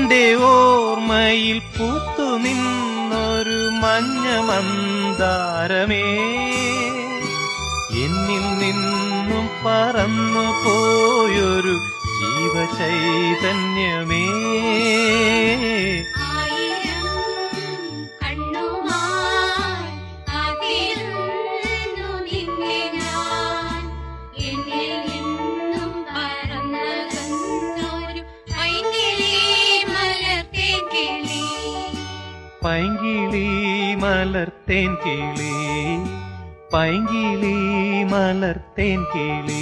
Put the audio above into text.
എന്റെ ഓർമ്മയിൽ പൂത്തു നിന്നൊരു മഞ്ഞ മന്ദാരമേ, എന്നിൽ നിന്നും പറന്നു പോയൊരു ജീവചൈതന്യമേ. പൈങ്കിളി മലർത്തേൻ കിളി, പൈങ്കിളി മലർത്തേൻ കിളി.